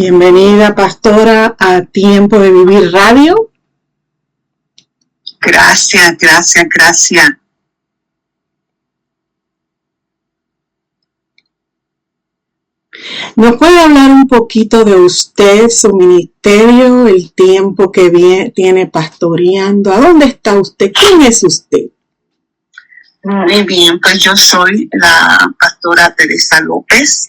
Bienvenida, pastora, a Tiempo de Vivir Radio. Gracias. ¿Nos puede hablar un poquito de usted, su ministerio, el tiempo que tiene pastoreando? ¿A dónde está usted? ¿Quién es usted? Muy bien, pues yo soy la pastora Teresa López.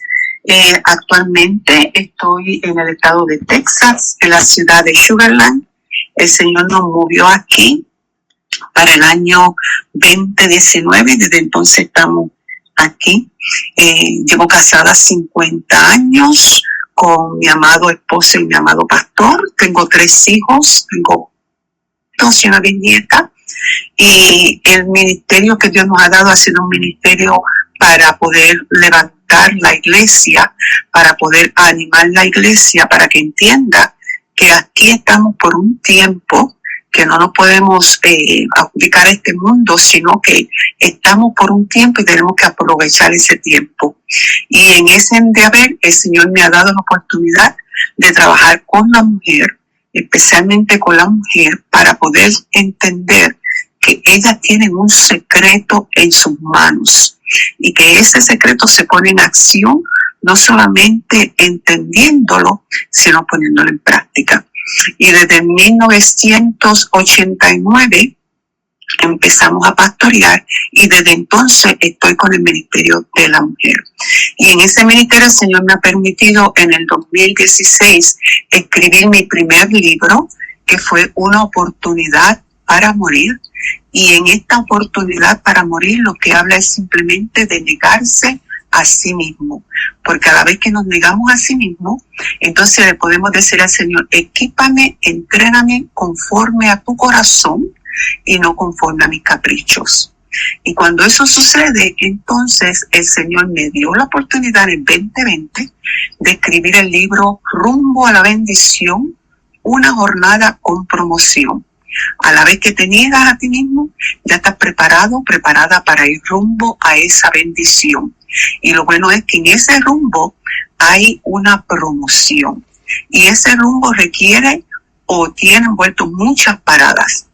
Actualmente estoy en el estado de Texas, en la ciudad de Sugar Land. El Señor nos movió aquí para el año 2019. Desde entonces estamos aquí. Llevo casada 50 años con mi amado esposo y mi amado pastor. Tengo 3 hijos, tengo 2 y una bisnieta. Y el ministerio que Dios nos ha dado ha sido un ministerio para poder levantar la iglesia, para poder animar la iglesia, para que entienda que aquí estamos por un tiempo, que no nos podemos adjudicar a este mundo, sino que estamos por un tiempo y tenemos que aprovechar ese tiempo. Y en ese endeavor el Señor me ha dado la oportunidad de trabajar con la mujer, especialmente con la mujer, para poder entender que ellas tienen un secreto en sus manos y que ese secreto se pone en acción, no solamente entendiéndolo, sino poniéndolo en práctica. Y desde 1989 empezamos a pastorear y desde entonces estoy con el Ministerio de la Mujer. Y en ese ministerio el Señor me ha permitido en el 2016 escribir mi primer libro, que fue Una oportunidad para morir. Y en esta oportunidad para morir lo que habla es simplemente de negarse a sí mismo, porque a la vez que nos negamos a sí mismo, entonces le podemos decir al Señor: equípame, entréname conforme a tu corazón y no conforme a mis caprichos. Y cuando eso sucede, entonces el Señor me dio la oportunidad en el 2020 de escribir el libro Rumbo a la Bendición, una jornada con promoción. A la vez que te niegas a ti mismo, ya estás preparada para ir rumbo a esa bendición. Y lo bueno es que en ese rumbo hay una promoción. Y ese rumbo requiere o tiene envuelto muchas paradas.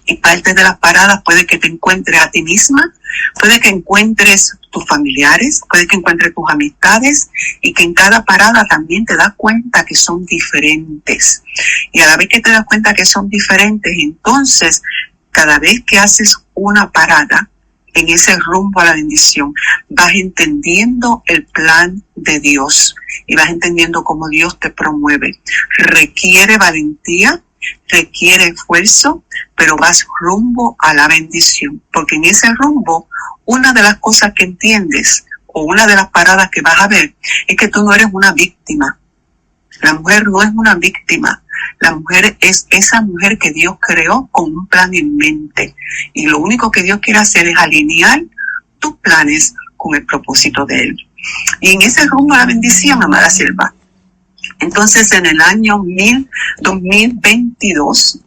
Y parte de las paradas puede que te encuentres a ti misma, puede que encuentres tus familiares, puede que encuentres tus amistades, y que en cada parada también te das cuenta que son diferentes. Y a la vez que te das cuenta que son diferentes, entonces cada vez que haces una parada en ese rumbo a la bendición, vas entendiendo el plan de Dios y vas entendiendo cómo Dios te promueve. Requiere valentía, requiere esfuerzo, pero vas rumbo a la bendición, porque en ese rumbo, una de las cosas que entiendes o una de las paradas que vas a ver es que tú no eres una víctima. La mujer no es una víctima. La mujer es esa mujer que Dios creó con un plan en mente. Y lo único que Dios quiere hacer es alinear tus planes con el propósito de Él. Y en ese rumbo a la bendición, amada sierva, entonces en el año 2022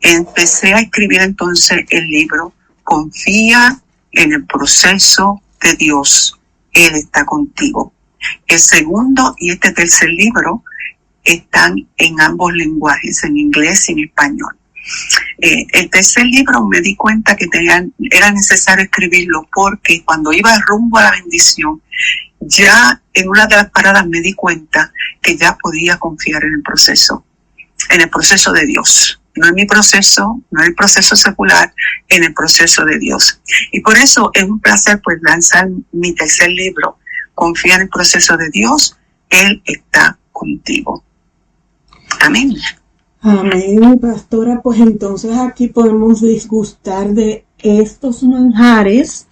empecé a escribir entonces el libro Confía en el proceso de Dios. Él está contigo. El segundo y este tercer libro están en ambos lenguajes, en inglés y en español. El tercer libro me di cuenta que era necesario escribirlo porque cuando iba rumbo a la bendición, ya en una de las paradas me di cuenta que ya podía confiar en el proceso de Dios. No en mi proceso, no en el proceso secular, en el proceso de Dios. Y por eso es un placer pues lanzar mi tercer libro, Confía en el proceso de Dios, Él está contigo. Amén. Amén, pastora. Pues entonces aquí podemos disgustar de estos manjares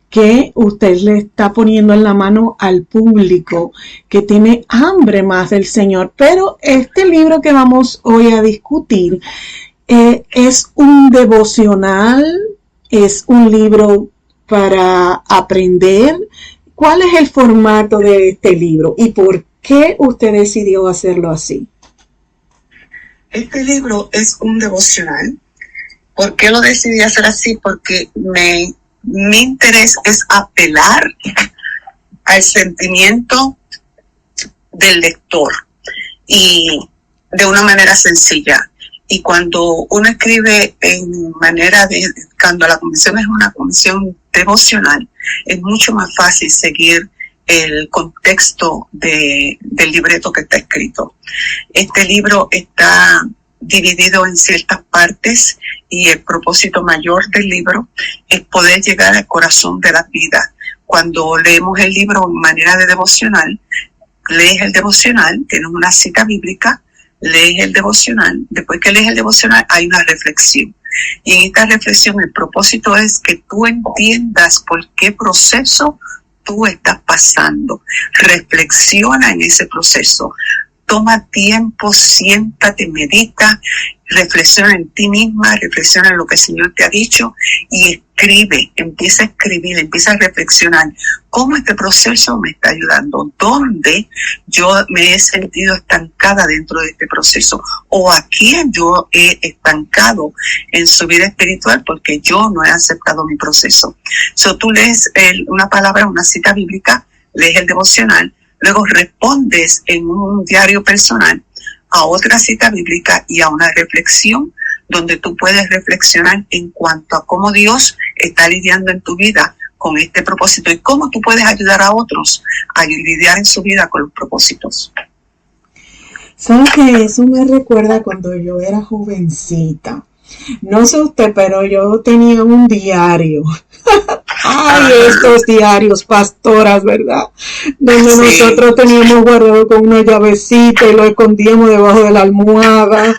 que usted le está poniendo en la mano al público que tiene hambre más del Señor. Pero este libro que vamos hoy a discutir es un devocional, es un libro para aprender. ¿Cuál es el formato de este libro y por qué usted decidió hacerlo así? Este libro es un devocional. ¿Por qué lo decidí hacer así? Porque mi interés es apelar al sentimiento del lector. y de una manera sencilla. Y cuando uno escribe en manera de, cuando la comisión es una comisión devocional, es mucho más fácil seguir el contexto del libreto que está escrito. Este libro está dividido en ciertas partes y el propósito mayor del libro es poder llegar al corazón de la vida. Cuando leemos el libro en manera de devocional, lees el devocional, tienes una cita bíblica, lees el devocional, después que lees el devocional hay una reflexión. Y en esta reflexión el propósito es que tú entiendas por qué proceso tú estás pasando. Reflexiona en ese proceso. Toma tiempo, siéntate, medita, reflexiona en ti misma, reflexiona en lo que el Señor te ha dicho y escribe, empieza a escribir, empieza a reflexionar cómo este proceso me está ayudando, dónde yo me he sentido estancada dentro de este proceso o a quién yo he estancado en su vida espiritual porque yo no he aceptado mi proceso. So, tú lees una palabra, una cita bíblica, lees el devocional, luego respondes en un diario personal a otra cita bíblica y a una reflexión donde tú puedes reflexionar en cuanto a cómo Dios está lidiando en tu vida con este propósito y cómo tú puedes ayudar a otros a lidiar en su vida con los propósitos. ¿Sabe que eso me recuerda cuando yo era jovencita? No sé usted, pero yo tenía un diario. Ay, estos diarios, pastoras, ¿verdad? Donde nosotros teníamos guardado con una llavecita y lo escondíamos debajo de la almohada.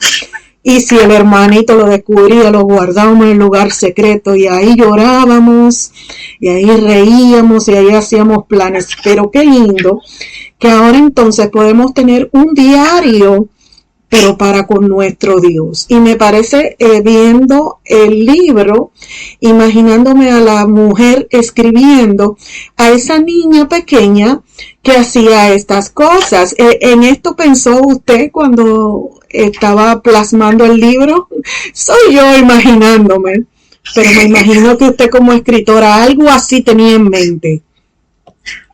Y si el hermanito lo descubría, lo guardábamos en el lugar secreto y ahí llorábamos y ahí reíamos y ahí hacíamos planes. Pero qué lindo que ahora entonces podemos tener un diario, pero para con nuestro Dios. Y me parece, viendo el libro, imaginándome a la mujer escribiendo a esa niña pequeña que hacía estas cosas. ¿En esto pensó usted cuando estaba plasmando el libro? Soy yo imaginándome, pero me imagino que usted como escritora algo así tenía en mente.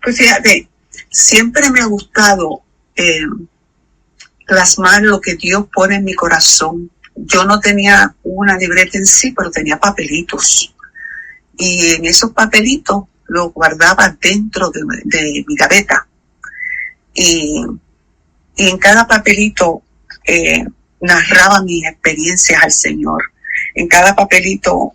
Pues fíjate, siempre me ha gustado plasmar lo que Dios pone en mi corazón. Yo no tenía una libreta en sí, pero tenía papelitos. Y en esos papelitos los guardaba dentro de mi gaveta. Y en cada papelito narraba mis experiencias al Señor. En cada papelito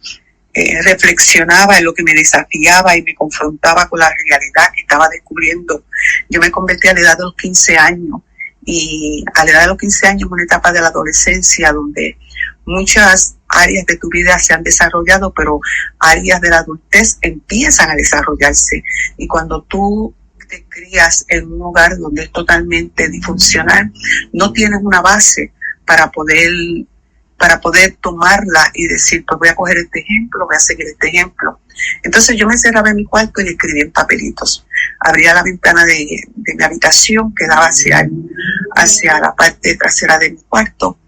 reflexionaba en lo que me desafiaba y me confrontaba con la realidad que estaba descubriendo. Yo me convertí a la edad de los 15 años. Y a la edad de los 15 años, una etapa de la adolescencia donde muchas áreas de tu vida se han desarrollado, pero áreas de la adultez empiezan a desarrollarse. Y cuando tú te crías en un hogar donde es totalmente disfuncional, no tienes una base para poder tomarla y decir, pues voy a coger este ejemplo, voy a seguir este ejemplo. Entonces yo me encerraba en mi cuarto y escribía en papelitos. Abría la ventana de mi habitación que daba hacia la parte trasera de mi cuarto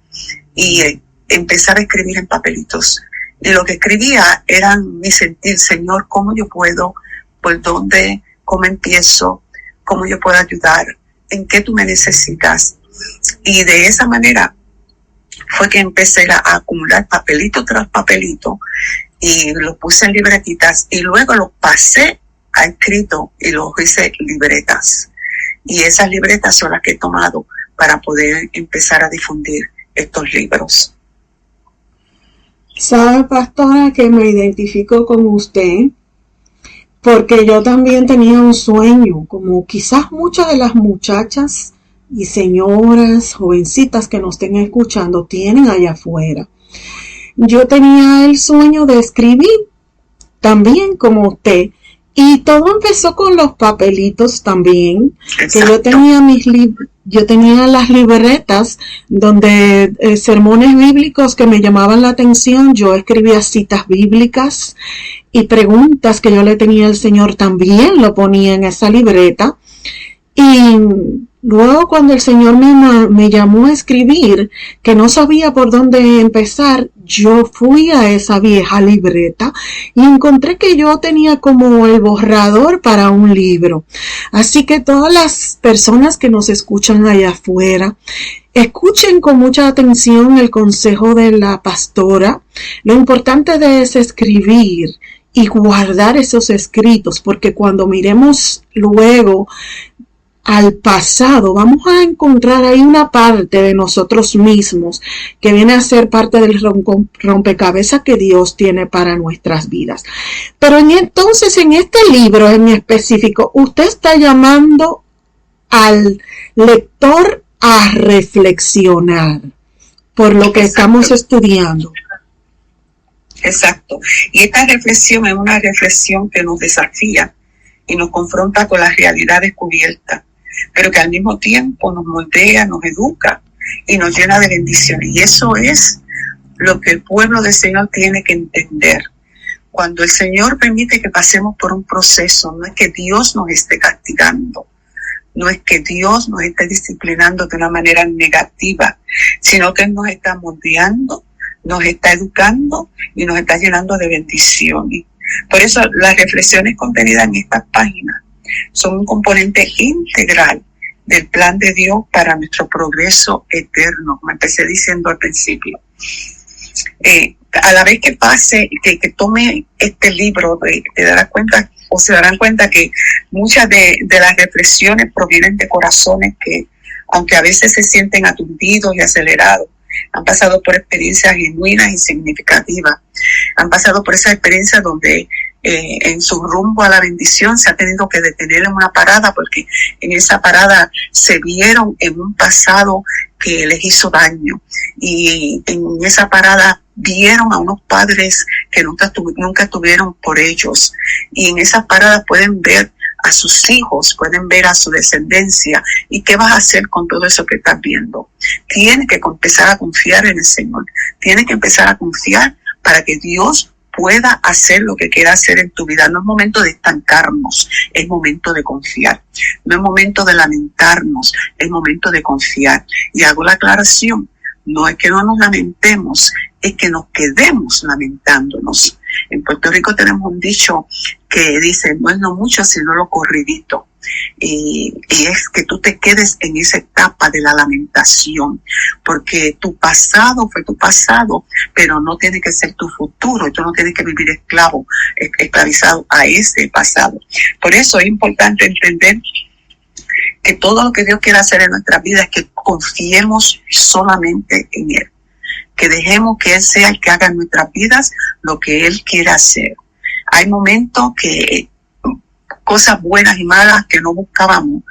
y empezaba a escribir en papelitos. Y lo que escribía era mi sentir, Señor, ¿cómo yo puedo? ¿Por dónde? ¿Cómo empiezo? ¿Cómo yo puedo ayudar? ¿En qué tú me necesitas? Y de esa manera fue que empecé a acumular papelito tras papelito y los puse en libretitas y luego los pasé a escrito y los hice libretas. Y esas libretas son las que he tomado para poder empezar a difundir estos libros. ¿Sabe, pastora, que me identifico con usted? Porque yo también tenía un sueño, como quizás muchas de las muchachas y señoras, jovencitas que nos estén escuchando tienen allá afuera. Yo tenía el sueño de escribir también como usted. Y todo empezó con los papelitos también. Exacto. Que yo tenía las libretas donde sermones bíblicos que me llamaban la atención. Yo escribía citas bíblicas y preguntas que yo le tenía al Señor también lo ponía en esa libreta. Y Luego, cuando el Señor me llamó a escribir, que no sabía por dónde empezar, yo fui a esa vieja libreta y encontré que yo tenía como el borrador para un libro. Así que todas las personas que nos escuchan allá afuera, escuchen con mucha atención el consejo de la pastora. Lo importante es escribir y guardar esos escritos, porque cuando miremos luego al pasado, vamos a encontrar ahí una parte de nosotros mismos que viene a ser parte del rompecabezas que Dios tiene para nuestras vidas. Pero entonces en este libro en específico, usted está llamando al lector a reflexionar por lo que estamos estudiando. Exacto. Y esta reflexión es una reflexión que nos desafía y nos confronta con la realidad descubierta, pero que al mismo tiempo nos moldea, nos educa y nos llena de bendiciones. Y eso es lo que el pueblo del Señor tiene que entender. Cuando el Señor permite que pasemos por un proceso, no es que Dios nos esté castigando, no es que Dios nos esté disciplinando de una manera negativa, sino que nos está moldeando, nos está educando y nos está llenando de bendiciones. Por eso las reflexiones contenidas en estas páginas son un componente integral del plan de Dios para nuestro progreso eterno, como empecé diciendo al principio. A la vez que pase, que tome este libro, te darás cuenta o se darán cuenta que muchas de las reflexiones provienen de corazones que, aunque a veces se sienten aturdidos y acelerados, han pasado por experiencias genuinas y significativas. Han pasado por esa experiencia donde en su rumbo a la bendición se ha tenido que detener en una parada, porque en esa parada se vieron en un pasado que les hizo daño, y en esa parada vieron a unos padres que nunca estuvieron por ellos, y en esas paradas pueden ver a sus hijos, pueden ver a su descendencia. ¿Y qué vas a hacer con todo eso que estás viendo? Tienes que empezar a confiar en el Señor. Tienes que empezar a confiar para que Dios pueda hacer lo que quiera hacer en tu vida. No es momento de estancarnos, es momento de confiar. No es momento de lamentarnos, es momento de confiar. Y hago la aclaración, no es que no nos lamentemos, es que nos quedemos lamentándonos. En Puerto Rico tenemos un dicho que dice, no es lo mucho sino lo corridito. Y es que tú te quedes en esa etapa de la lamentación, porque tu pasado fue tu pasado, pero no tiene que ser tu futuro, y tú no tienes que vivir esclavizado a ese pasado. Por eso es importante entender que todo lo que Dios quiere hacer en nuestra vida es que confiemos solamente en Él, que dejemos que Él sea el que haga en nuestras vidas lo que Él quiere hacer. Hay momentos que cosas buenas y malas que no buscábamos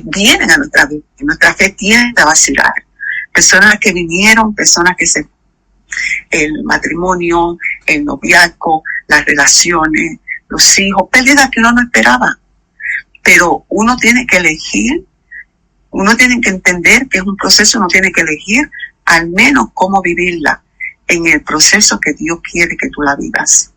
vienen a nuestra vida. Nuestra fe tiende a vacilar. Personas que vinieron, personas que se... El matrimonio, el noviazgo, las relaciones, los hijos, pérdidas que uno no esperaba. Pero uno tiene que elegir, uno tiene que entender que es un proceso, uno tiene que elegir al menos cómo vivirla en el proceso que Dios quiere que tú la vivas.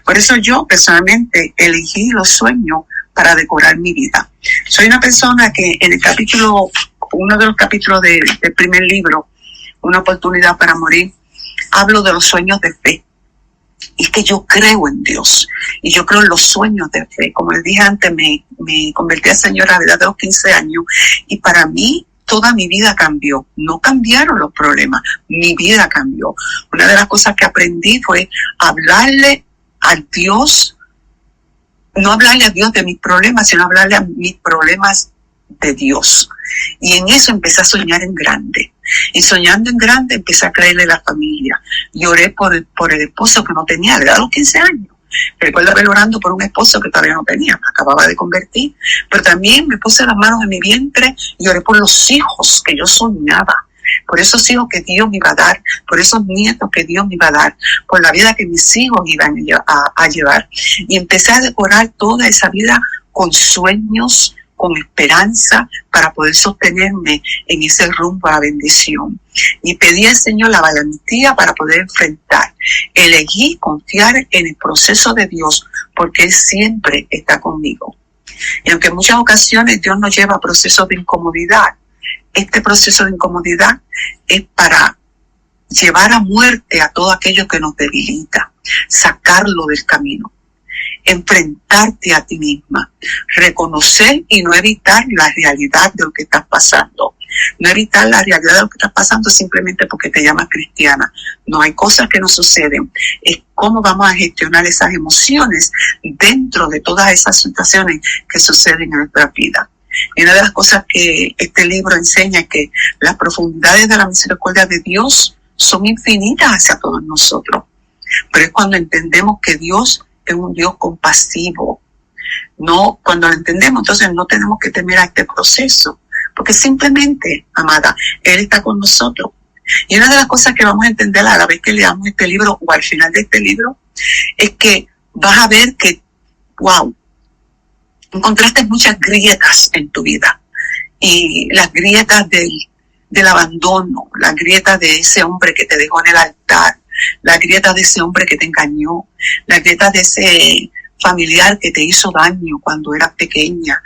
Por eso yo personalmente elegí los sueños para decorar mi vida. Soy una persona que en el capítulo, uno de los capítulos del primer libro, Una oportunidad para morir, hablo de los sueños de fe. Y es que yo creo en Dios y yo creo en los sueños de fe. Como les dije antes, me convertí al Señor a la edad de los 15 años y para mí toda mi vida cambió. No cambiaron los problemas, mi vida cambió. Una de las cosas que aprendí fue hablarle a Dios, no hablarle a Dios de mis problemas, sino hablarle a mis problemas de Dios. Y en eso empecé a soñar en grande. Y soñando en grande empecé a creerle a la familia. Lloré por el esposo que no tenía, a los 15 años. Recuerdo haber orando por un esposo que todavía no tenía, me acababa de convertir. Pero también me puse las manos en mi vientre y oré por los hijos que yo soñaba. Por esos hijos que Dios me iba a dar, por esos nietos que Dios me iba a dar, por la vida que mis hijos iban a llevar. Y empecé a decorar toda esa vida con sueños, con esperanza, para poder sostenerme en ese rumbo a la bendición. Y pedí al Señor la valentía para poder enfrentar. Elegí confiar en el proceso de Dios, porque Él siempre está conmigo. Y aunque en muchas ocasiones Dios nos lleva a procesos de incomodidad, este proceso de incomodidad es para llevar a muerte a todo aquello que nos debilita, sacarlo del camino, enfrentarte a ti misma, reconocer y no evitar la realidad de lo que estás pasando. No evitar la realidad de lo que estás pasando simplemente porque te llamas cristiana. No, hay cosas que no suceden. Es cómo vamos a gestionar esas emociones dentro de todas esas situaciones que suceden en nuestra vida. Y una de las cosas que este libro enseña es que las profundidades de la misericordia de Dios son infinitas hacia todos nosotros. Pero es cuando entendemos que Dios es un Dios compasivo. No, cuando lo entendemos, entonces no tenemos que temer a este proceso. Porque simplemente, amada, Él está con nosotros. Y una de las cosas que vamos a entender a la vez que leamos este libro o al final de este libro es que vas a ver que, wow, encontraste muchas grietas en tu vida. Y las grietas del abandono, las grietas de ese hombre que te dejó en el altar, las grietas de ese hombre que te engañó, las grietas de ese familiar que te hizo daño cuando eras pequeña,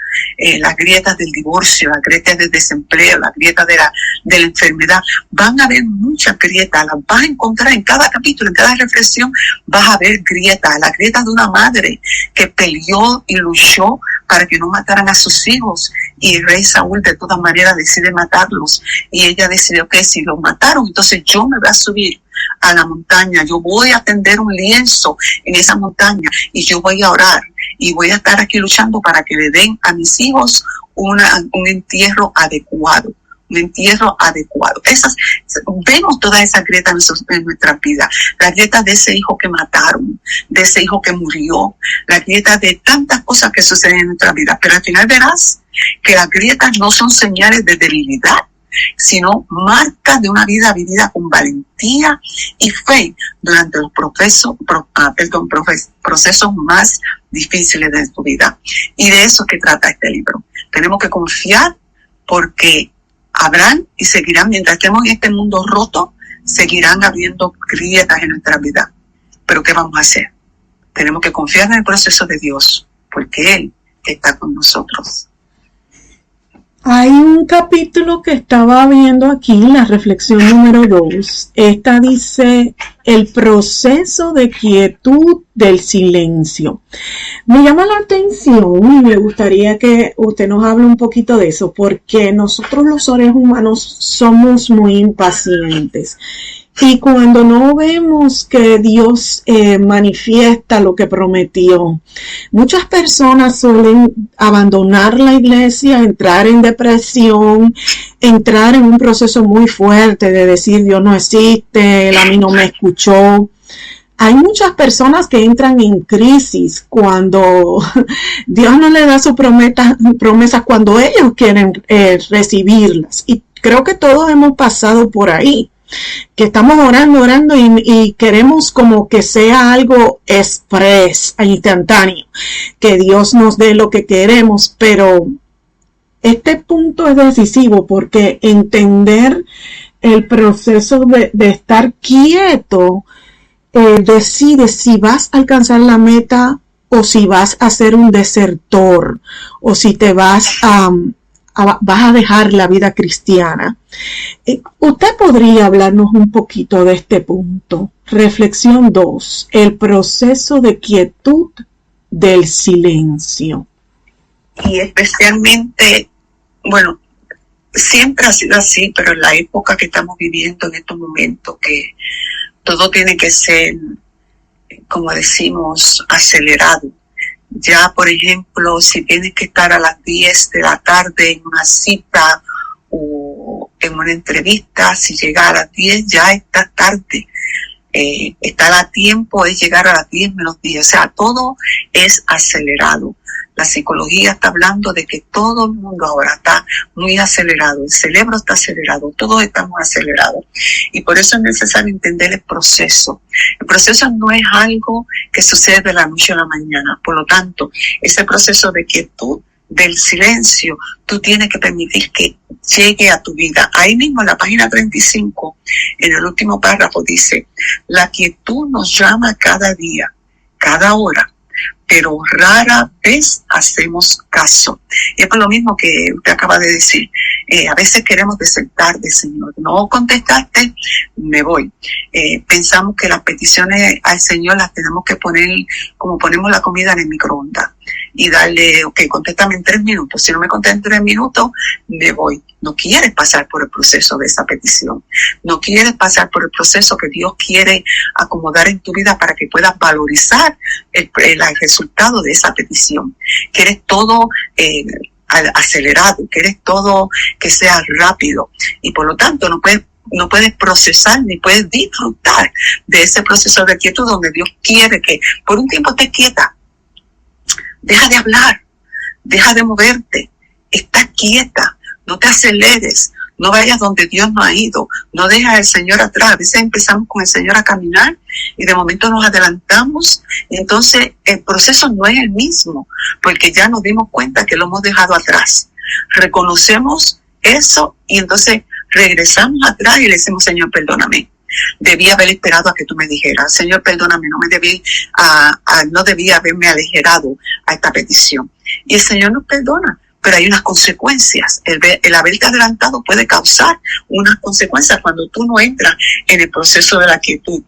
las grietas del divorcio, las grietas del desempleo, las grietas de la enfermedad. Van a haber muchas grietas, las vas a encontrar en cada capítulo, en cada reflexión vas a ver grietas, las grietas de una madre que peleó y luchó para que no mataran a sus hijos, y el rey Saúl de todas maneras decide matarlos, y ella decidió que si los mataron, entonces yo me voy a subir a la montaña, yo voy a tender un lienzo en esa montaña y yo voy a orar y voy a estar aquí luchando para que le den a mis hijos un entierro adecuado. Un entierro adecuado. Vemos todas esas grietas en nuestras vidas. Las grietas de ese hijo que mataron, de ese hijo que murió, las grietas de tantas cosas que suceden en nuestra vida. Pero al final verás que las grietas no son señales de debilidad, sino marcas de una vida vivida con valentía y fe durante los procesos más difíciles de tu vida. Y de eso que trata este libro. Tenemos que confiar porque habrán y seguirán, mientras estemos en este mundo roto, seguirán habiendo grietas en nuestra vida. Pero ¿qué vamos a hacer? Tenemos que confiar en el proceso de Dios, porque Él está con nosotros. Hay un capítulo que estaba viendo aquí, la reflexión número 2. Esta dice, el proceso de quietud del silencio. Me llama la atención y me gustaría que usted nos hable un poquito de eso, porque nosotros los seres humanos somos muy impacientes. Y cuando no vemos que Dios manifiesta lo que prometió, muchas personas suelen abandonar la iglesia, entrar en depresión, entrar en un proceso muy fuerte de decir Dios no existe, Él a mí no me escuchó. Hay muchas personas que entran en crisis cuando Dios no le da sus promesas cuando ellos quieren recibirlas. Y creo que todos hemos pasado por ahí, que estamos orando y queremos como que sea algo express, instantáneo, que Dios nos dé lo que queremos, pero este punto es decisivo porque entender el proceso de estar quieto decide si vas a alcanzar la meta o si vas a ser un desertor o si te vas a dejar la vida cristiana. ¿Usted podría hablarnos un poquito de este punto? Reflexión 2. El proceso de quietud del silencio. Y especialmente, bueno, siempre ha sido así, pero en la época que estamos viviendo en estos momentos, que todo tiene que ser, como decimos, acelerado. Ya, por ejemplo, si tienes que estar a las 10 de la tarde en una cita o en una entrevista, si llegas a las 10 ya está tarde. Estar a tiempo es llegar a las 10 menos 10. O sea, todo es acelerado. La psicología está hablando de que todo el mundo ahora está muy acelerado. El cerebro está acelerado. Todos estamos acelerados. Y por eso es necesario entender el proceso. El proceso no es algo que sucede de la noche a la mañana. Por lo tanto, ese proceso de quietud del silencio, tú tienes que permitir que llegue a tu vida. Ahí mismo en la página 35, en el último párrafo dice, la quietud nos llama cada día, cada hora, pero rara vez hacemos caso. Y es por lo mismo que usted acaba de decir. A veces queremos desertar del Señor. No contestaste, me voy. Pensamos que las peticiones al Señor las tenemos que poner como ponemos la comida en el microondas y darle, ok, contéstame en 3 minutos. Si no me contestas en 3 minutos, me voy. No quieres pasar por el proceso de esa petición. No quieres pasar por el proceso que Dios quiere acomodar en tu vida para que puedas valorizar el resultado de esa petición. Quieres todo acelerado, quieres todo que sea rápido y por lo tanto no puedes procesar ni puedes disfrutar de ese proceso de quietud donde Dios quiere que por un tiempo estés quieta. Deja de hablar, deja de moverte, está quieta, no te aceleres, no vayas donde Dios no ha ido, no dejas al Señor atrás. A veces empezamos con el Señor a caminar y de momento nos adelantamos y entonces el proceso no es el mismo porque ya nos dimos cuenta que lo hemos dejado atrás. Reconocemos eso y entonces regresamos atrás y le decimos, Señor, perdóname. Debí haber esperado a que tú me dijeras, Señor, perdóname, no debí haberme aligerado a esta petición. Y el Señor nos perdona, pero hay unas consecuencias. El haberte adelantado puede causar unas consecuencias cuando tú no entras en el proceso de la quietud.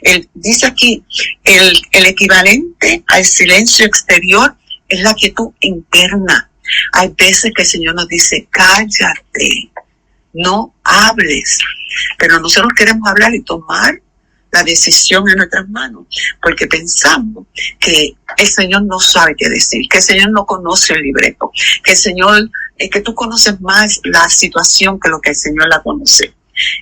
Él dice aquí, el equivalente al silencio exterior es la quietud interna. Hay veces que el Señor nos dice, cállate, no hables. Pero nosotros queremos hablar y tomar la decisión en nuestras manos, porque pensamos que el Señor no sabe qué decir, que el Señor no conoce el libreto, que el Señor, que tú conoces más la situación que lo que el Señor la conoce.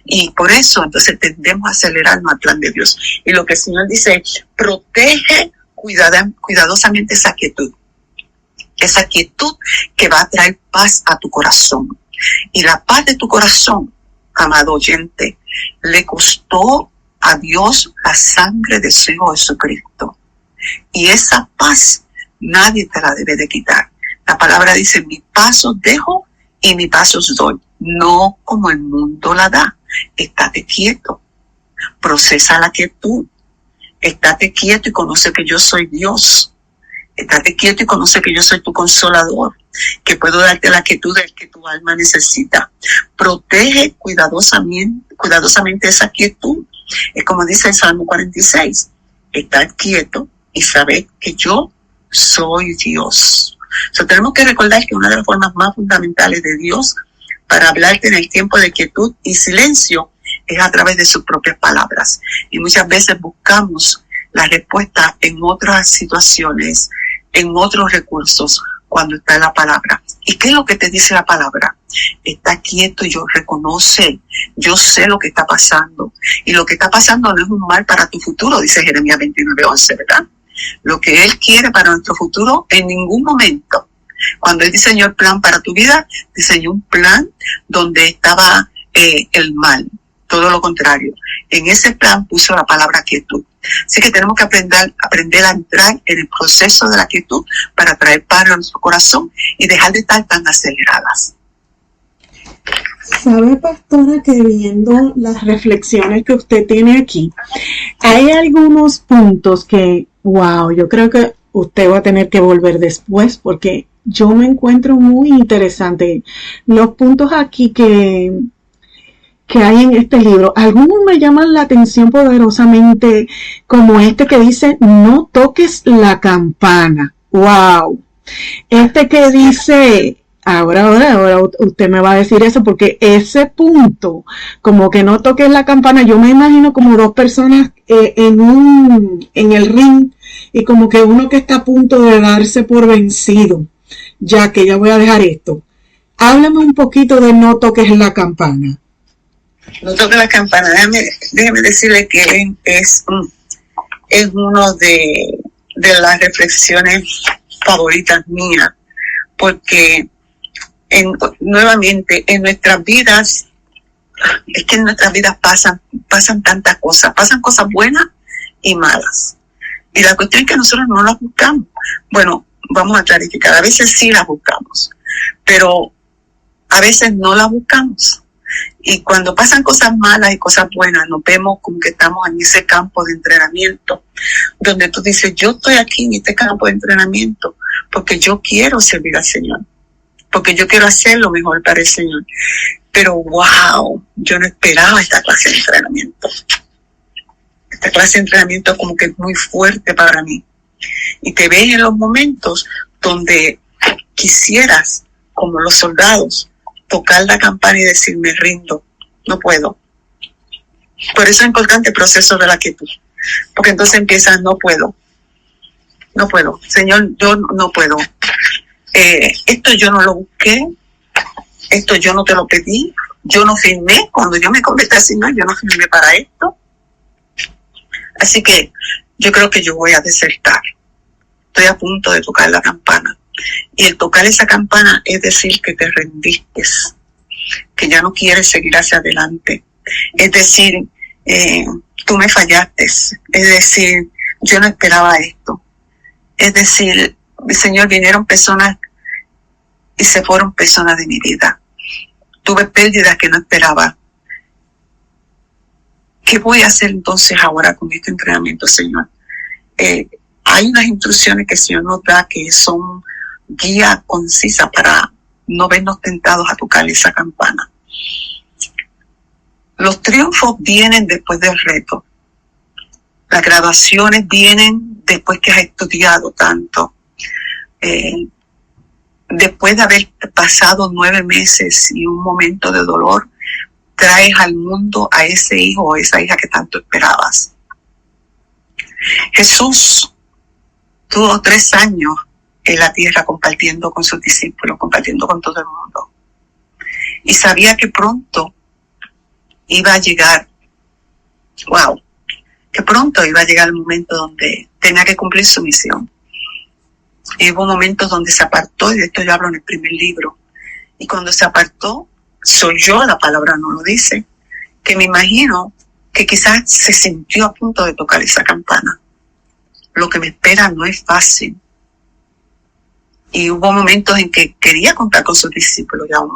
Y por eso entonces tendemos a acelerarnos al plan de Dios. Y lo que el Señor dice, protege cuidadosamente esa quietud que va a traer paz a tu corazón. Y la paz de tu corazón, amado oyente, le costó a Dios la sangre de su Hijo Jesucristo. Y esa paz nadie te la debe de quitar. La palabra dice, mi paz os dejo y mi paz os doy. No como el mundo la da. Estate quieto. Procesa la quietud. Estate quieto y conoce que yo soy Dios. Estate quieto y conoce que yo soy tu consolador, que puedo darte la quietud que tu alma necesita. Protege cuidadosamente esa quietud. Es como dice el Salmo 46. Estar quieto y saber que yo soy Dios. Tenemos que recordar que una de las formas más fundamentales de Dios para hablarte en el tiempo de quietud y silencio es a través de sus propias palabras. Y muchas veces buscamos la respuesta en otras situaciones, en otros recursos, cuando está en la palabra. ¿Y qué es lo que te dice la palabra? Está quieto y yo sé lo que está pasando. Y lo que está pasando no es un mal para tu futuro, dice Jeremías 29:11, ¿verdad? Lo que Él quiere para nuestro futuro en ningún momento. Cuando Él diseñó el plan para tu vida, diseñó un plan donde estaba el mal. Todo lo contrario. En ese plan puso la palabra quietud. Así que tenemos que aprender a entrar en el proceso de la quietud para traer paz a nuestro corazón y dejar de estar tan aceleradas. ¿Sabe, pastora, que viendo las reflexiones que usted tiene aquí, hay algunos puntos que, wow, yo creo que usted va a tener que volver después porque yo me encuentro muy interesante. Los puntos aquí que hay en este libro, algunos me llaman la atención poderosamente, como este que dice, no toques la campana. ¡Wow! Este que dice, ahora usted me va a decir eso, porque ese punto, como que no toques la campana, yo me imagino como dos personas en el ring, y como que uno que está a punto de darse por vencido, ya que ya voy a dejar esto. Háblame un poquito de no toques la campana. No toque la campana. Déjeme decirle que es uno de las reflexiones favoritas mías, porque nuevamente en nuestras vidas, es que en nuestras vidas pasan tantas cosas, pasan cosas buenas y malas. Y la cuestión es que nosotros no las buscamos. Bueno, vamos a clarificar, a veces sí las buscamos, pero a veces no las buscamos. Y cuando pasan cosas malas y cosas buenas, nos vemos como que estamos en ese campo de entrenamiento, donde tú dices, yo estoy aquí en este campo de entrenamiento porque yo quiero servir al Señor, porque yo quiero hacer lo mejor para el Señor. Pero wow, yo no esperaba esta clase de entrenamiento. Esta clase de entrenamiento como que es muy fuerte para mí. Y te ves en los momentos donde quisieras, como los soldados, tocar la campana y decir, me rindo, no puedo. Por eso es importante el proceso de la quietud. Porque entonces empiezas, no puedo, Señor, yo no puedo. Esto yo no lo busqué, esto yo no te lo pedí, yo no firmé, cuando yo me convertí al Señor, yo no firmé para esto. Así que yo creo que yo voy a desertar. Estoy a punto de tocar la campana. Y el tocar esa campana es decir que te rendiste, que ya no quieres seguir hacia adelante. Es decir, tú me fallaste. Es decir, yo no esperaba esto. Es decir, Señor, vinieron personas y se fueron personas de mi vida. Tuve pérdidas que no esperaba. ¿Qué voy a hacer entonces ahora con este entrenamiento, Señor? Hay unas instrucciones que el Señor nos da que son guía concisa para no vernos tentados a tocar esa campana. Los triunfos vienen después del reto. Las graduaciones vienen después que has estudiado tanto. Después de haber pasado 9 meses y un momento de dolor, traes al mundo a ese hijo o esa hija que tanto esperabas. Jesús tuvo 3 años en la tierra compartiendo con sus discípulos, compartiendo con todo el mundo. Y sabía que pronto iba a llegar, que pronto iba a llegar el momento donde tenía que cumplir su misión. Y hubo momentos donde se apartó, y de esto yo hablo en el primer libro. Y cuando se apartó, soy yo, la palabra no lo dice, que me imagino que quizás se sintió a punto de tocar esa campana. Lo que me espera no es fácil. Y hubo momentos en que quería contar con sus discípulos y aún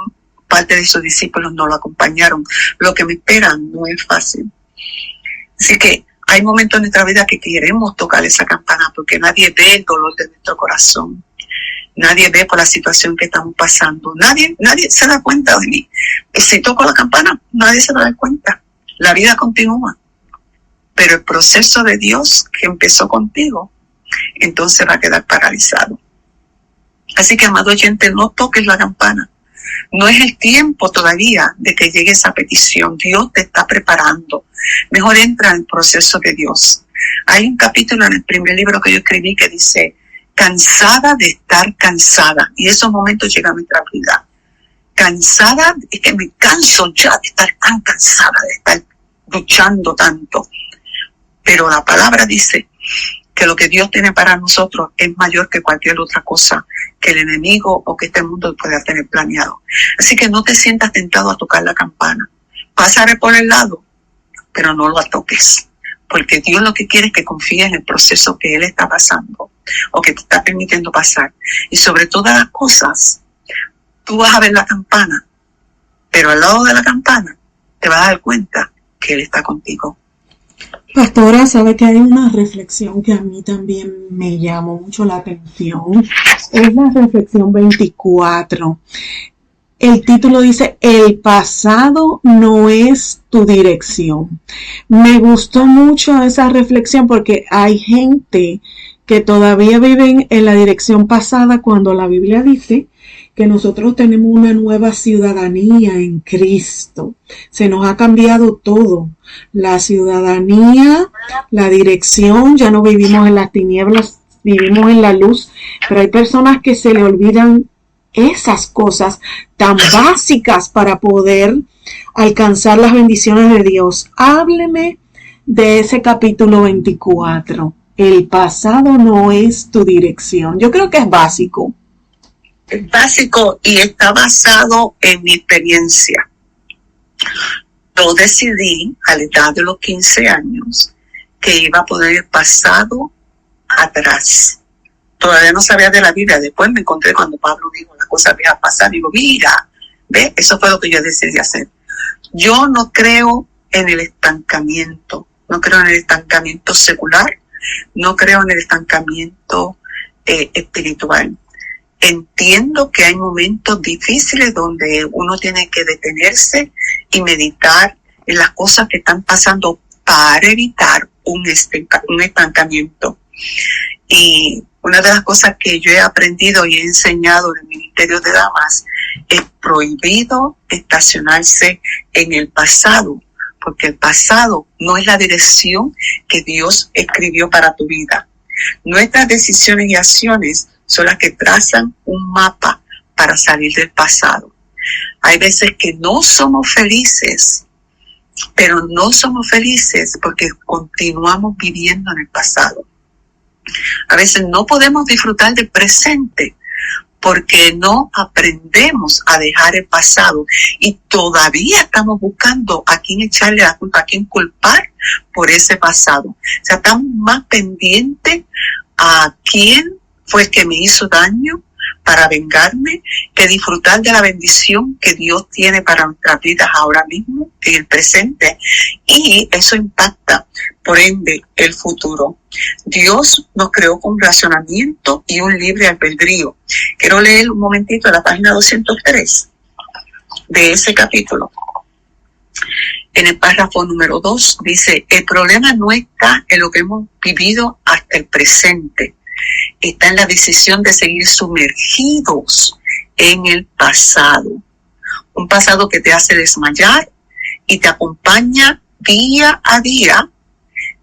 parte de sus discípulos no lo acompañaron. Lo que me espera no es fácil. Así que hay momentos en nuestra vida que queremos tocar esa campana porque nadie ve el dolor de nuestro corazón. Nadie ve por la situación que estamos pasando. Nadie se da cuenta de mí. Si toco la campana, nadie se da cuenta. La vida continúa. Pero el proceso de Dios que empezó contigo, entonces va a quedar paralizado. Así que, amado oyente, no toques la campana. No es el tiempo todavía de que llegue esa petición. Dios te está preparando. Mejor entra en el proceso de Dios. Hay un capítulo en el primer libro que yo escribí que dice, cansada de estar cansada. Y esos momentos llegan a nuestra vida. Cansada, es que me canso ya de estar tan cansada, de estar luchando tanto. Pero la palabra dice que lo que Dios tiene para nosotros es mayor que cualquier otra cosa que el enemigo o que este mundo pueda tener planeado. Así que no te sientas tentado a tocar la campana. Pásale por el lado, pero no lo toques. Porque Dios lo que quiere es que confíes en el proceso que Él está pasando o que te está permitiendo pasar. Y sobre todas las cosas, tú vas a ver la campana, pero al lado de la campana te vas a dar cuenta que Él está contigo. Pastora, sabe que hay una reflexión que a mí también me llamó mucho la atención. Es la reflexión 24. El título dice, el pasado no es tu dirección. Me gustó mucho esa reflexión porque hay gente que todavía viven en la dirección pasada cuando la Biblia dice que nosotros tenemos una nueva ciudadanía en Cristo. Se nos ha cambiado todo. La ciudadanía, la dirección, ya no vivimos en las tinieblas, vivimos en la luz. Pero hay personas que se le olvidan esas cosas tan básicas para poder alcanzar las bendiciones de Dios. Hábleme de ese capítulo 24. El pasado no es tu dirección. Yo creo que es básico. Es básico y está basado en mi experiencia. Yo decidí a la edad de los 15 años que iba a poner el pasado atrás. Todavía no sabía de la Biblia. Después me encontré cuando Pablo dijo las cosas viejas pasadas. Digo, mira, ve, eso fue lo que yo decidí hacer. Yo no creo en el estancamiento, no creo en el estancamiento secular, no creo en el estancamiento espiritual. Entiendo que hay momentos difíciles donde uno tiene que detenerse y meditar en las cosas que están pasando para evitar un estancamiento. Y una de las cosas que yo he aprendido y he enseñado en el Ministerio de Damas es prohibido estacionarse en el pasado, porque el pasado no es la dirección que Dios escribió para tu vida. Nuestras decisiones y acciones son las que trazan un mapa para salir del pasado. Hay veces que no somos felices, pero no somos felices porque continuamos viviendo en el pasado. A veces no podemos disfrutar del presente porque no aprendemos a dejar el pasado y todavía estamos buscando a quién echarle la culpa, a quién culpar por ese pasado. O sea, estamos más pendientes a quién fue el que me hizo daño para vengarme que disfrutar de la bendición que Dios tiene para nuestras vidas ahora mismo, en el presente, y eso impacta, por ende, el futuro. Dios nos creó con razonamiento y un libre albedrío. Quiero leer un momentito la página 203 de ese capítulo. En el párrafo número 2 dice: el problema no está en lo que hemos vivido hasta el presente, está en la decisión de seguir sumergidos en el pasado. Un pasado que te hace desmayar y te acompaña día a día.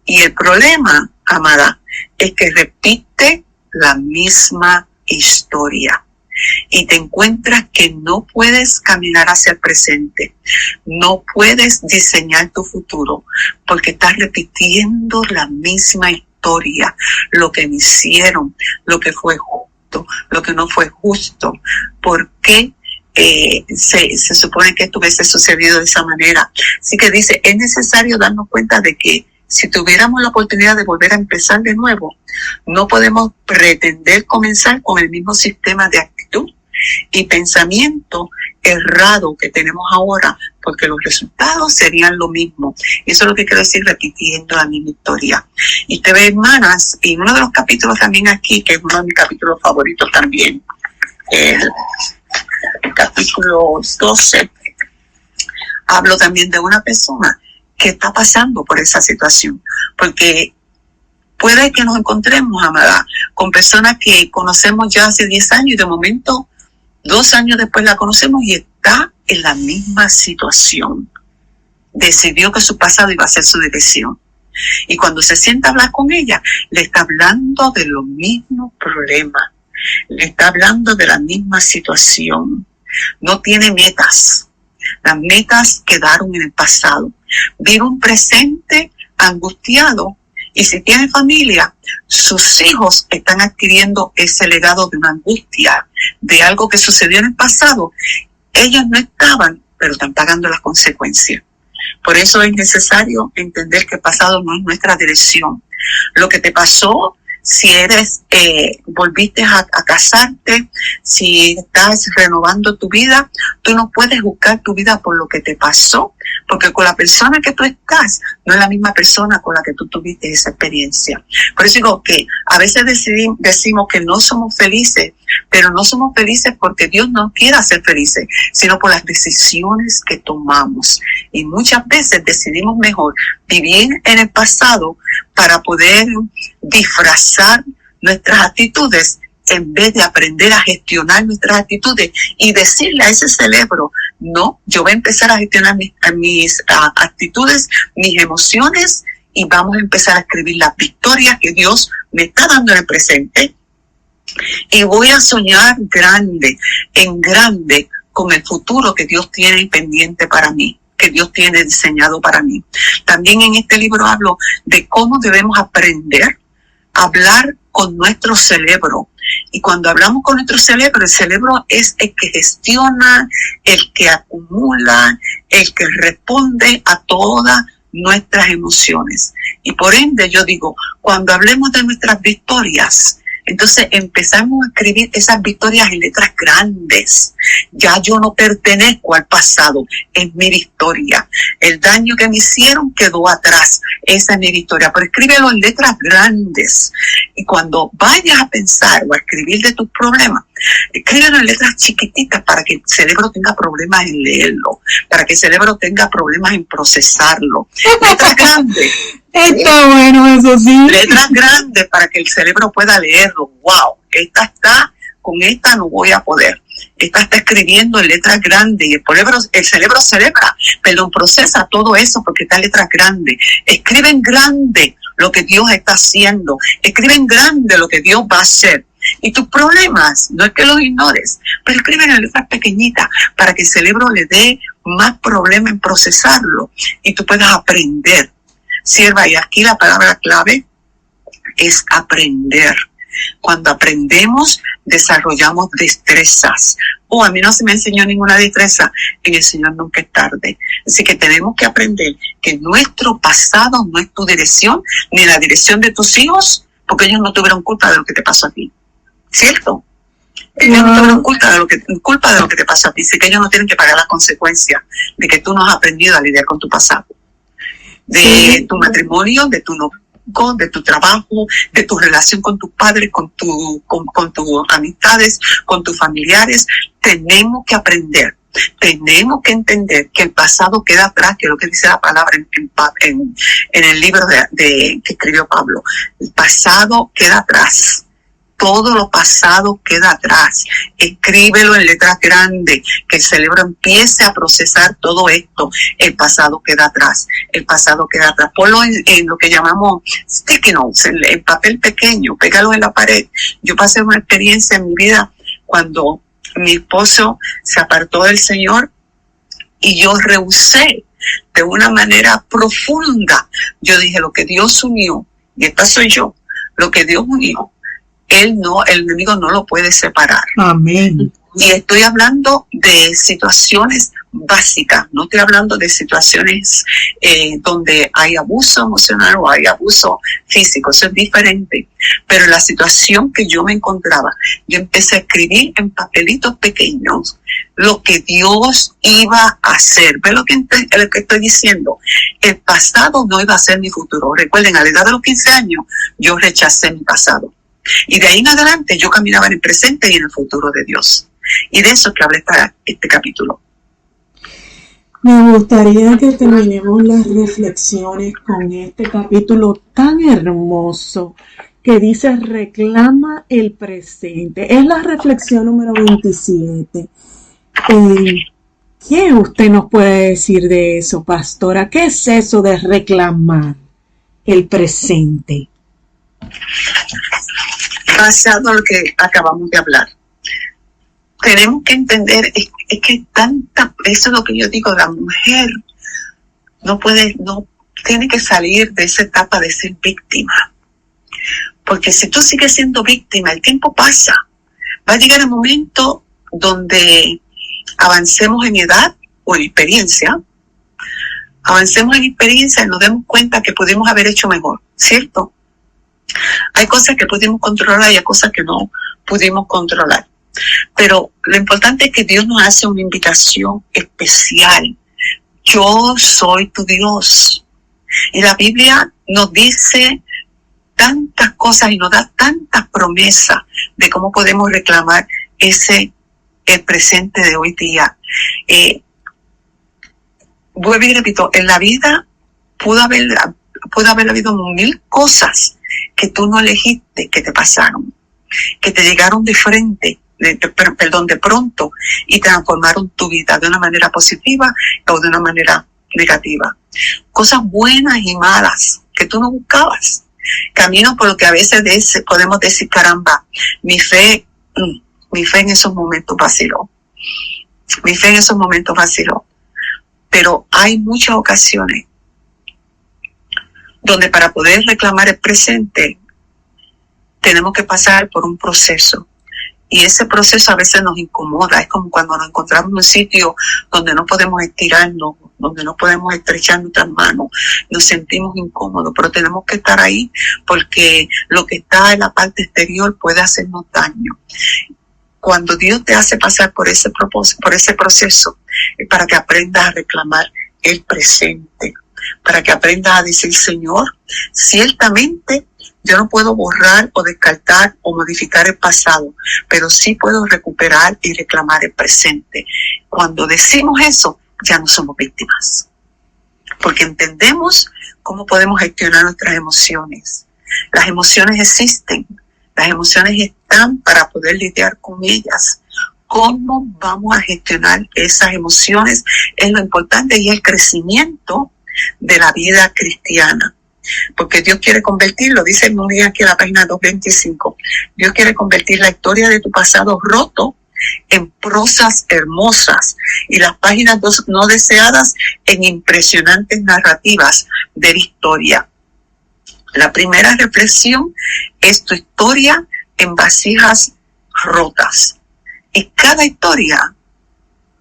Y el problema, amada, es que repite la misma historia. Y te encuentras que no puedes caminar hacia el presente. No puedes diseñar tu futuro porque estás repitiendo la misma historia. Lo que me hicieron, lo que fue justo, lo que no fue justo. ¿Por qué se supone que esto hubiese sucedido de esa manera? Así que dice, es necesario darnos cuenta de que si tuviéramos la oportunidad de volver a empezar de nuevo, no podemos pretender comenzar con el mismo sistema de actitud y pensamiento errado que tenemos ahora, porque los resultados serían lo mismo. Y eso es lo que quiero decir repitiendo la misma historia. Y te ve, hermanas, y uno de los capítulos también aquí, que es uno de mis capítulos favoritos también, el capítulo 12, hablo también de una persona que está pasando por esa situación, porque puede que nos encontremos, amada, con personas que conocemos ya hace 10 años y de momento 2 años después la conocemos y está en la misma situación. Decidió que su pasado iba a ser su dirección. Y cuando se sienta a hablar con ella, le está hablando de los mismos problemas, le está hablando de la misma situación. No tiene metas. Las metas quedaron en el pasado. Vive un presente angustiado y si tiene familia, sus hijos están adquiriendo ese legado de una angustia, de algo que sucedió en el pasado. Ellos no estaban, pero están pagando las consecuencias. Por eso es necesario entender que el pasado no es nuestra dirección. Lo que te pasó, si volviste a casarte, si estás renovando tu vida, tú no puedes buscar tu vida por lo que te pasó, porque con la persona que tú estás no es la misma persona con la que tú tuviste esa experiencia. Por eso digo que a veces decimos que no somos felices, pero no somos felices porque Dios no quiere hacer felices, sino por las decisiones que tomamos. Y muchas veces decidimos mejor vivir en el pasado para poder disfrazar nuestras actitudes en vez de aprender a gestionar nuestras actitudes y decirle a ese cerebro, no, yo voy a empezar a gestionar mis actitudes, mis emociones y vamos a empezar a escribir las victorias que Dios me está dando en el presente y voy a soñar en grande con el futuro que Dios tiene pendiente para mí, que Dios tiene diseñado para mí. También en este libro hablo de cómo debemos aprender a hablar con nuestro cerebro. Y cuando hablamos con nuestro cerebro, el cerebro es el que gestiona, el que acumula, el que responde a todas nuestras emociones. Y por ende yo digo, cuando hablemos de nuestras victorias, Entonces empezamos a escribir esas victorias en letras grandes. Ya yo no pertenezco al pasado, es mi victoria. El daño que me hicieron quedó atrás, esa es mi victoria. Pero escríbelo en letras grandes. Y cuando vayas a pensar o a escribir de tus problemas, escríbelo en letras chiquititas para que el cerebro tenga problemas en leerlo, para que el cerebro tenga problemas en procesarlo. Letras grandes. Está bueno, eso sí. Letras grandes para que el cerebro pueda leerlo. Wow, con esta no voy a poder. Esta está escribiendo en letras grandes y el cerebro procesa todo eso porque está en letras grandes. Escribe en grande lo que Dios está haciendo. Escribe en grande lo que Dios va a hacer. Y tus problemas, no es que los ignores, pero escribe en letras pequeñitas para que el cerebro le dé más problema en procesarlo y tú puedas aprender. Sierva, y aquí la palabra clave es aprender. Cuando aprendemos, desarrollamos destrezas. A mí no se me enseñó ninguna destreza, en el Señor nunca es tarde. Así que tenemos que aprender que nuestro pasado no es tu dirección, ni la dirección de tus hijos, porque ellos no tuvieron culpa de lo que te pasó a ti. ¿Cierto? Ellos no tuvieron culpa de lo que te pasó a ti. Así que ellos no tienen que pagar las consecuencias de que tú no has aprendido a lidiar con tu pasado. De tu matrimonio, de tu noviazgo, de tu trabajo, de tu relación con tus padres, con tus amistades, con tus familiares. Tenemos que aprender, tenemos que entender que el pasado queda atrás, que es lo que dice la palabra en el libro que escribió Pablo. El pasado queda atrás. Todo lo pasado queda atrás. Escríbelo en letras grandes, que el cerebro empiece a procesar todo esto. El pasado queda atrás. El pasado queda atrás. Ponlo en lo que llamamos sticky notes, en papel pequeño, pégalo en la pared. Yo pasé una experiencia en mi vida cuando mi esposo se apartó del Señor y yo rehusé de una manera profunda. Yo dije, lo que Dios unió, y esta soy yo, lo que Dios unió, el enemigo no lo puede separar. Amén. Y estoy hablando de situaciones básicas, no estoy hablando de situaciones donde hay abuso emocional o hay abuso físico, eso es diferente. Pero la situación que yo me encontraba, yo empecé a escribir en papelitos pequeños lo que Dios iba a hacer. ¿Ves lo que estoy diciendo? El pasado no iba a ser mi futuro. Recuerden, a la edad de los 15 años, yo rechacé mi pasado. Y de ahí en adelante yo caminaba en el presente y en el futuro de Dios. Y de eso que habla este capítulo. Me gustaría que terminemos las reflexiones con este capítulo tan hermoso que dice reclama el presente. Es la reflexión número 27. ¿Qué usted nos puede decir de eso, pastora? ¿Qué es eso de reclamar el presente? Basado en lo que acabamos de hablar, tenemos que entender es que eso es lo que yo digo, la mujer no tiene que salir de esa etapa de ser víctima, porque si tú sigues siendo víctima, el tiempo pasa, va a llegar el momento donde avancemos en edad o en experiencia, y nos demos cuenta que pudimos haber hecho mejor, ¿cierto? Hay cosas que pudimos controlar y hay cosas que no pudimos controlar. Pero lo importante es que Dios nos hace una invitación especial. Yo soy tu Dios. Y la Biblia nos dice tantas cosas y nos da tantas promesas de cómo podemos reclamar el presente de hoy día. Vuelvo y repito, en la vida pudo haber habido 1000 cosas que tú no elegiste, que te pasaron, que te llegaron de frente, de pronto, y transformaron tu vida de una manera positiva o de una manera negativa. Cosas buenas y malas que tú no buscabas. Camino por lo que a veces podemos decir, caramba, mi fe en esos momentos vaciló. Pero hay muchas ocasiones donde para poder reclamar el presente tenemos que pasar por un proceso. Y ese proceso a veces nos incomoda. Es como cuando nos encontramos en un sitio donde no podemos estirarnos, donde no podemos estrechar nuestras manos. Nos sentimos incómodos, pero tenemos que estar ahí porque lo que está en la parte exterior puede hacernos daño. Cuando Dios te hace pasar por ese proceso, es para que aprendas a reclamar el presente, para que aprendas a decir, Señor, ciertamente yo no puedo borrar o descartar o modificar el pasado, pero sí puedo recuperar y reclamar el presente. Cuando decimos eso, ya no somos víctimas, porque entendemos cómo podemos gestionar nuestras emociones. Las emociones existen, las emociones están para poder lidiar con ellas. ¿Cómo vamos a gestionar esas emociones? Es lo importante y el crecimiento de la vida cristiana. Porque Dios quiere convertirlo, dice muy bien aquí en la página 225, Dios quiere convertir la historia de tu pasado roto en prosas hermosas y las páginas no deseadas en impresionantes narrativas de la historia. La primera reflexión es tu historia en vasijas rotas. Y cada historia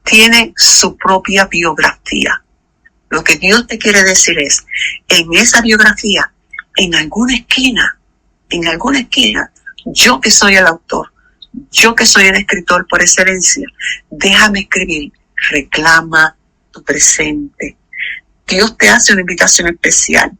tiene su propia biografía. Lo que Dios te quiere decir es, en esa biografía, en alguna esquina, yo que soy el autor, yo que soy el escritor por excelencia, déjame escribir, reclama tu presente. Dios te hace una invitación especial.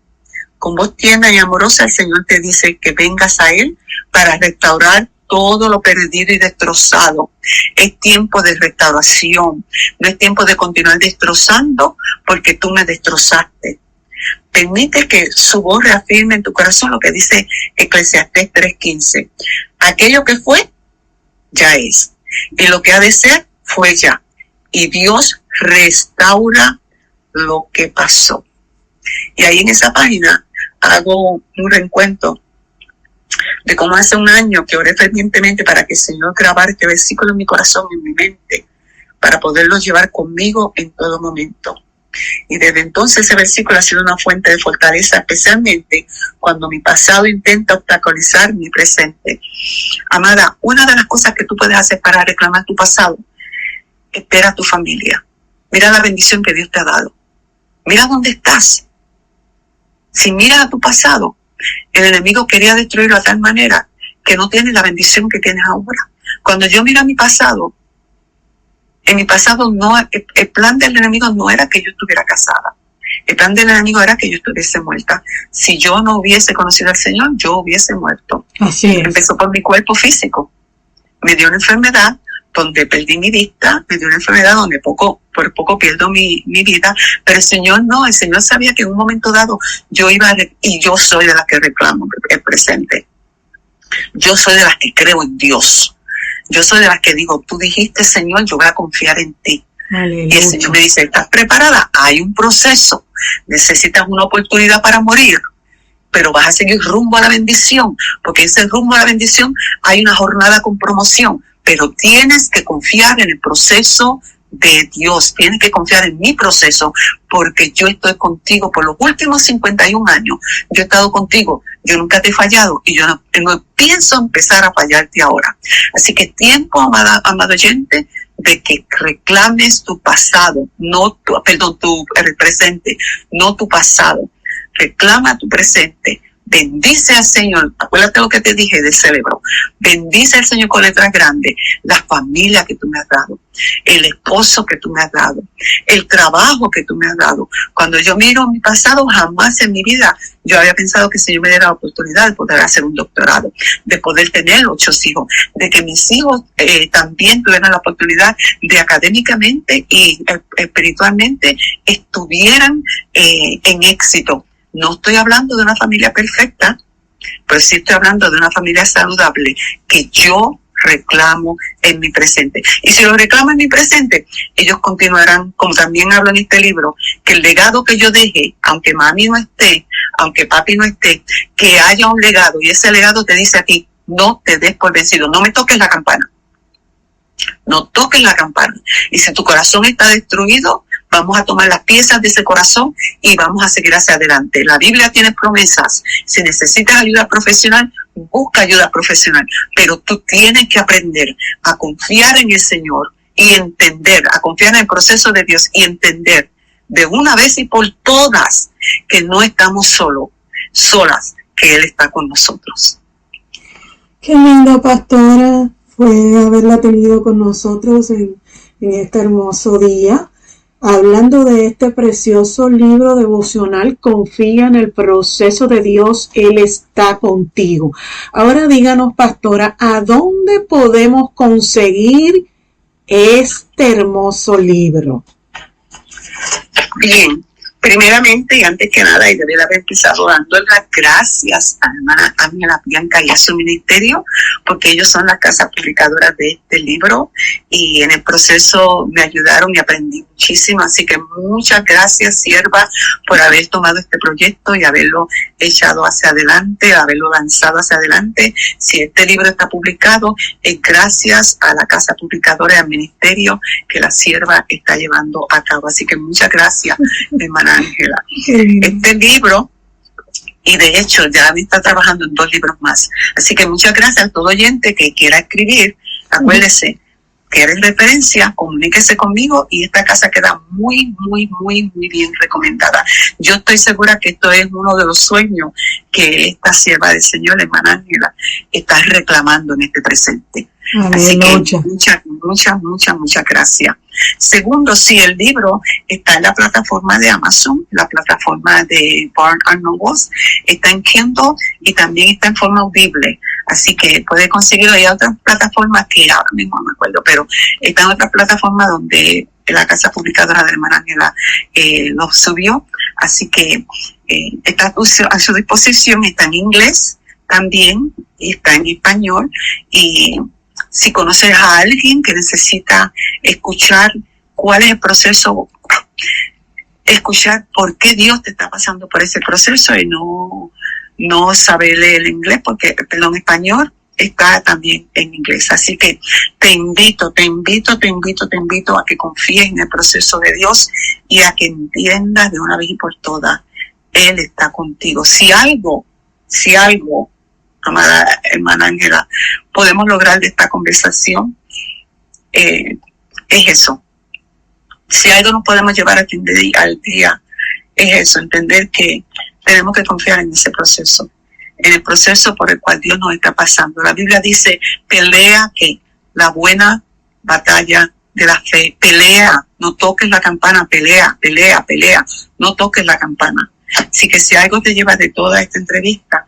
Con voz tierna y amorosa, el Señor te dice que vengas a Él para restaurar todo lo perdido y destrozado. Es tiempo de restauración. No es tiempo de continuar destrozando porque tú me destrozaste. Permite que su voz reafirme en tu corazón lo que dice Eclesiastés 3:15. Aquello que fue, ya es. Y lo que ha de ser, fue ya. Y Dios restaura lo que pasó. Y ahí en esa página hago un reencuentro de cómo hace un año que oré fervientemente para que el Señor grabara este versículo en mi corazón, en mi mente, para poderlo llevar conmigo en todo momento. Y desde entonces ese versículo ha sido una fuente de fortaleza, especialmente cuando mi pasado intenta obstaculizar mi presente. Amada, una de las cosas que tú puedes hacer para reclamar tu pasado, espera a tu familia. Mira la bendición que Dios te ha dado. Mira dónde estás. Si miras a tu pasado, el enemigo quería destruirlo de tal manera que no tienes la bendición que tienes ahora. Cuando yo miro a mi pasado, en mi pasado el plan del enemigo no era que yo estuviera casada. El plan del enemigo era que yo estuviese muerta. Si yo no hubiese conocido al Señor, yo hubiese muerto. Así es. Empezó por mi cuerpo físico. Me dio una enfermedad donde perdí mi vista, me dio una enfermedad donde por poco pierdo mi vida, pero el Señor no, el Señor sabía que en un momento dado yo iba y yo soy de las que reclamo el presente. Yo soy de las que creo en Dios. Yo soy de las que digo, tú dijiste, Señor, yo voy a confiar en ti. Aleluya. Y el Señor me dice, ¿estás preparada? Hay un proceso, necesitas una oportunidad para morir, pero vas a seguir rumbo a la bendición, porque ese rumbo a la bendición hay una jornada con promoción, pero tienes que confiar en el proceso de Dios, tienes que confiar en mi proceso, porque yo estoy contigo por los últimos 51 años, yo he estado contigo, yo nunca te he fallado y yo no pienso empezar a fallarte ahora. Así que tiempo, amado oyente, de que reclames tu pasado, el presente, no tu pasado. Reclama tu presente. Bendice al Señor. Acuérdate lo que te dije del cerebro. Bendice al Señor con letras grandes. La familia que tú me has dado. El esposo que tú me has dado. El trabajo que tú me has dado. Cuando yo miro mi pasado, jamás en mi vida yo había pensado que el Señor me diera la oportunidad de poder hacer un doctorado, de poder tener 8 hijos, de que mis hijos también tuvieran la oportunidad de académicamente y espiritualmente estuvieran en éxito. No estoy hablando de una familia perfecta, pero sí estoy hablando de una familia saludable que yo reclamo en mi presente. Y si lo reclamo en mi presente, ellos continuarán, como también hablo en este libro, que el legado que yo deje, aunque mami no esté, aunque papi no esté, que haya un legado. Y ese legado te dice a ti, no te des por vencido, no me toques la campana. No toques la campana. Y si tu corazón está destruido, vamos a tomar las piezas de ese corazón y vamos a seguir hacia adelante. La Biblia tiene promesas. Si necesitas ayuda profesional, busca ayuda profesional, pero tú tienes que aprender a confiar en el Señor y entender, a confiar en el proceso de Dios y entender de una vez y por todas que no estamos solas, que Él está con nosotros. Qué linda, pastora, fue haberla tenido con nosotros en este hermoso día, hablando de este precioso libro devocional. Confía en el proceso de Dios, Él está contigo. Ahora díganos, pastora, ¿a dónde podemos conseguir este hermoso libro? Bien, primeramente y antes que nada, y debería haber empezado dando las gracias a la hermana Ángela Bianca y a su ministerio, porque ellos son las casas publicadoras de este libro y en el proceso me ayudaron y aprendí muchísimo, así que muchas gracias, sierva, por haber tomado este proyecto y haberlo echado hacia adelante, haberlo lanzado hacia adelante. Si este libro está publicado, es gracias a la casa publicadora y al ministerio que la sierva está llevando a cabo, así que muchas gracias, hermana Ángela. Este libro, y de hecho ya está trabajando en 2 libros más, así que muchas gracias a todo oyente que quiera escribir. Acuérdese, ¿quieren referencia? Comuníquese conmigo y esta casa queda muy bien recomendada. Yo estoy segura que esto es uno de los sueños que esta sierva del Señor, hermana Ángela, está reclamando en este presente. Así que muchas gracias. Segundo, si el libro está en la plataforma de Amazon, la plataforma de Barnes & Noble, está en Kindle y también está en forma audible. Así que puede conseguirlo. Hay otras plataformas que ahora mismo no me acuerdo, pero está en otra plataforma donde la casa publicadora de la hermana Ángela lo subió. Así que está a su disposición, está en inglés también y está en español. Y si conoces a alguien que necesita escuchar cuál es el proceso, escuchar por qué Dios te está pasando por ese proceso y no saber leer el inglés, español, está también en inglés. Así que te invito a que confíes en el proceso de Dios y a que entiendas de una vez y por todas, Él está contigo. Si algo, amada hermana Ángela, podemos lograr de esta conversación, es eso. Si algo nos podemos llevar al día, es eso, entender que tenemos que confiar en ese proceso, en el proceso por el cual Dios nos está pasando. La Biblia dice, pelea la buena batalla de la fe, pelea, no toques la campana, pelea, no toques la campana. Así que si algo te lleva de toda esta entrevista,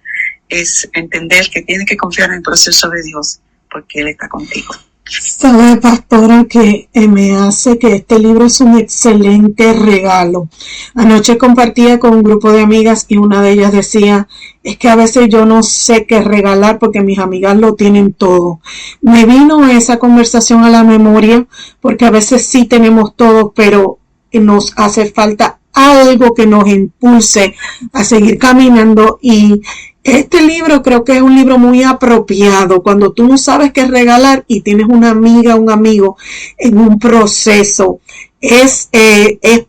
es entender que tienes que confiar en el proceso de Dios, porque Él está contigo. Sabe, pastora, que me hace que este libro es un excelente regalo. Anoche compartía con un grupo de amigas y una de ellas decía, es que a veces yo no sé qué regalar porque mis amigas lo tienen todo. Me vino esa conversación a la memoria porque a veces sí tenemos todo, pero nos hace falta algo que nos impulse a seguir caminando, y este libro creo que es un libro muy apropiado cuando tú no sabes qué regalar y tienes una amiga, un amigo en un proceso. Es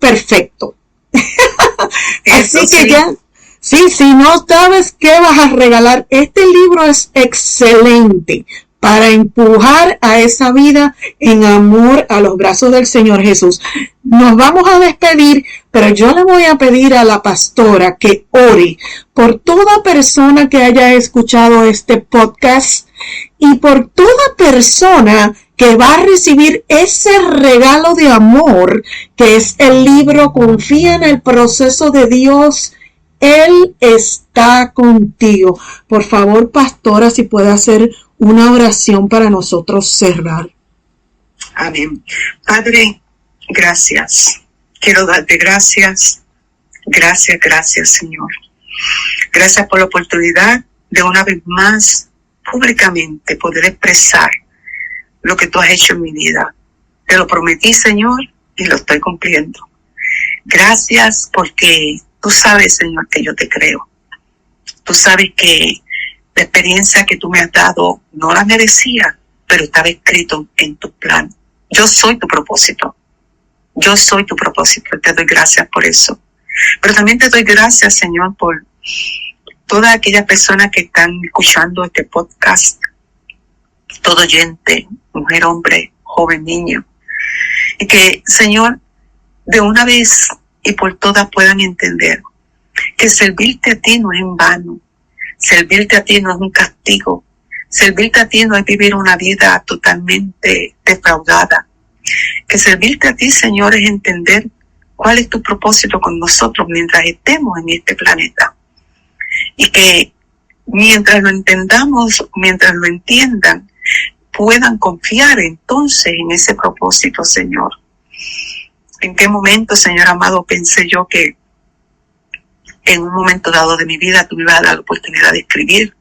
perfecto. Así que ya, si no sabes qué vas a regalar, este libro es excelente para empujar a esa vida en amor a los brazos del Señor Jesús. Nos vamos a despedir, pero yo le voy a pedir a la pastora que ore por toda persona que haya escuchado este podcast y por toda persona que va a recibir ese regalo de amor que es el libro Confía en el proceso de Dios. Él está contigo. Por favor, pastora, si puede hacer una oración para nosotros cerrar. Amén. Padre, gracias. Quiero darte gracias. Gracias, Señor. Gracias por la oportunidad de una vez más públicamente poder expresar lo que tú has hecho en mi vida. Te lo prometí, Señor, y lo estoy cumpliendo. Gracias porque tú sabes, Señor, que yo te creo. Tú sabes que la experiencia que tú me has dado no la merecía, pero estaba escrito en tu plan. Yo soy tu propósito. Yo soy tu propósito. Te doy gracias por eso. Pero también te doy gracias, Señor, por todas aquellas personas que están escuchando este podcast. Todo oyente, mujer, hombre, joven, niño. Y que, Señor, de una vez y por todas puedan entender que servirte a ti no es en vano. Servirte a ti no es un castigo. Servirte a ti no es vivir una vida totalmente defraudada. Que servirte a ti, Señor, es entender cuál es tu propósito con nosotros mientras estemos en este planeta. Y que mientras lo entendamos, mientras lo entiendan, puedan confiar entonces en ese propósito, Señor. ¿En qué momento, Señor amado, pensé yo que en un momento dado de mi vida tú me ibas a dar la oportunidad de escribir?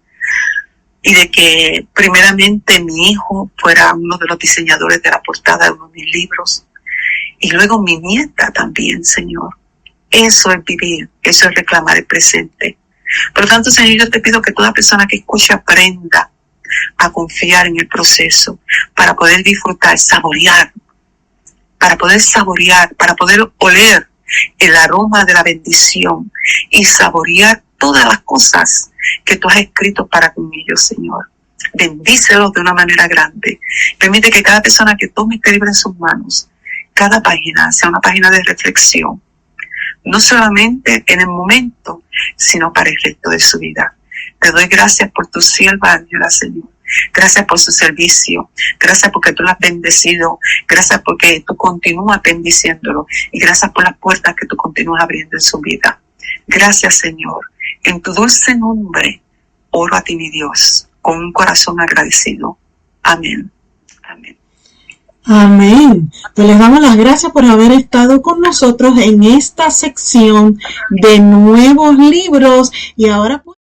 Y de que primeramente mi hijo fuera uno de los diseñadores de la portada de uno de mis libros. Y luego mi nieta también, Señor. Eso es vivir, eso es reclamar el presente. Por lo tanto, Señor, yo te pido que toda persona que escuche aprenda a confiar en el proceso para poder disfrutar, saborear, para poder oler el aroma de la bendición y saborear todas las cosas que tú has escrito para con ellos, Señor. Bendícelos de una manera grande. Permite que cada persona que tome este libro en sus manos, cada página sea una página de reflexión, no solamente en el momento, sino para el resto de su vida. Te doy gracias por tu sierva Ángela, Señor. Gracias por su servicio. Gracias porque tú la has bendecido. Gracias porque tú continúas bendiciéndolo. Y gracias por las puertas que tú continúas abriendo en su vida. Gracias, Señor. En tu dulce nombre, oro a ti, mi Dios, con un corazón agradecido. Amén. Amén. Amén. Pues les damos las gracias por haber estado con nosotros en esta sección de nuevos libros. Y ahora pues